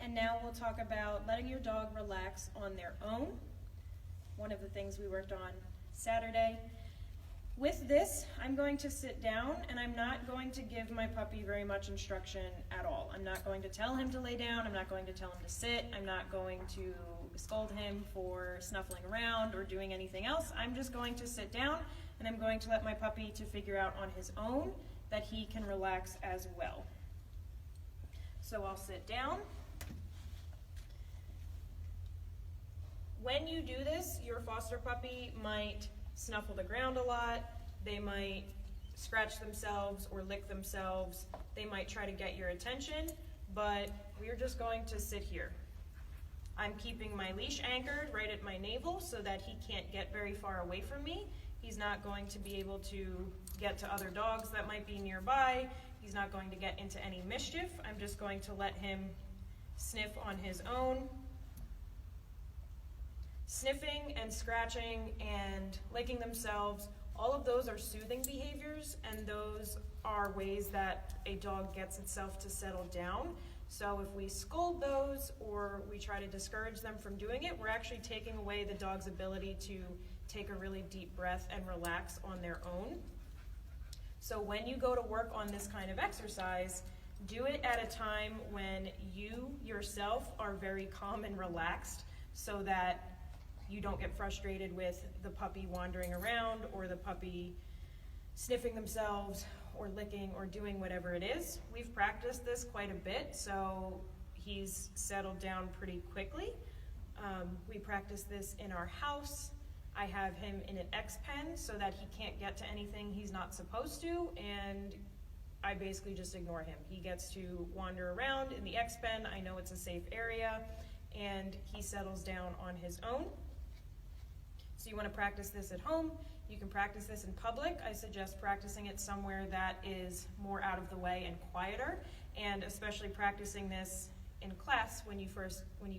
And now we'll talk about letting your dog relax on their own. One of the things we worked on Saturday. With this, I'm going to sit down and I'm not going to give my puppy very much instruction at all. I'm not going to tell him to lay down, I'm not going to tell him to sit, I'm not going to scold him for snuffling around or doing anything else. I'm just going to sit down and I'm going to let my puppy to figure out on his own that he can relax as well. So I'll sit down. When you do this, your foster puppy might snuffle the ground a lot, they might scratch themselves or lick themselves, they might try to get your attention, but we're just going to sit here. I'm keeping my leash anchored right at my navel so that he can't get very far away from me. He's not going to be able to get to other dogs that might be nearby. He's not going to get into any mischief. I'm just going to let him sniff on his own. Sniffing and scratching and licking themselves, all of those are soothing behaviors, and those are ways that a dog gets itself to settle down. So if we scold those or we try to discourage them from doing it, we're actually taking away the dog's ability to take a really deep breath and relax on their own. So when you go to work on this kind of exercise, do it at a time when you yourself are very calm and relaxed so that you don't get frustrated with the puppy wandering around or the puppy sniffing themselves or licking or doing whatever it is. We've practiced this quite a bit, so he's settled down pretty quickly. We practice this in our house. I have him in an X-pen so that he can't get to anything he's not supposed to, and I basically just ignore him. He gets to wander around in the X-pen. I know it's a safe area, and he settles down on his own. So you want to practice this at home. You can practice this in public. I suggest practicing it somewhere that is more out of the way and quieter, and especially practicing this in class when you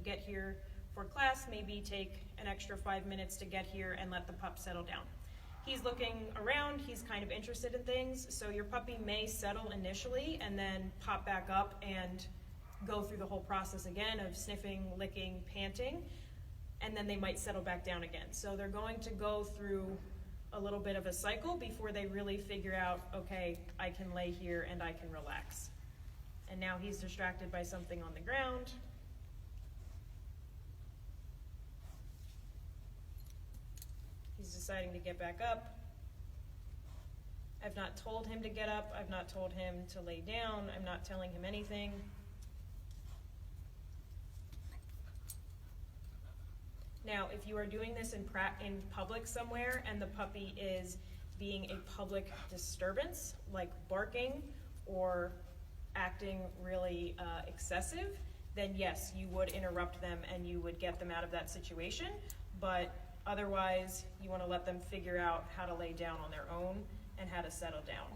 get here for class. Maybe take an extra 5 minutes to get here and let the pup settle down. He's looking around, he's kind of interested in things, so your puppy may settle initially and then pop back up and go through the whole process again of sniffing, licking, panting, and then they might settle back down again. So they're going to go through a little bit of a cycle before they really figure out, okay, I can lay here and I can relax. And now he's distracted by something on the ground. He's deciding to get back up. I've not told him to get up. I've not told him to lay down. I'm not telling him anything. Now, if you are doing this in public somewhere and the puppy is being a public disturbance, like barking or acting really excessive, then yes, you would interrupt them and you would get them out of that situation. But otherwise, you want to let them figure out how to lay down on their own and how to settle down.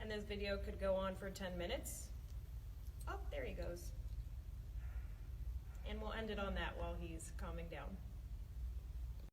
And this video could go on for 10 minutes. Oh, there he goes. And we'll end it on that while he's calming down.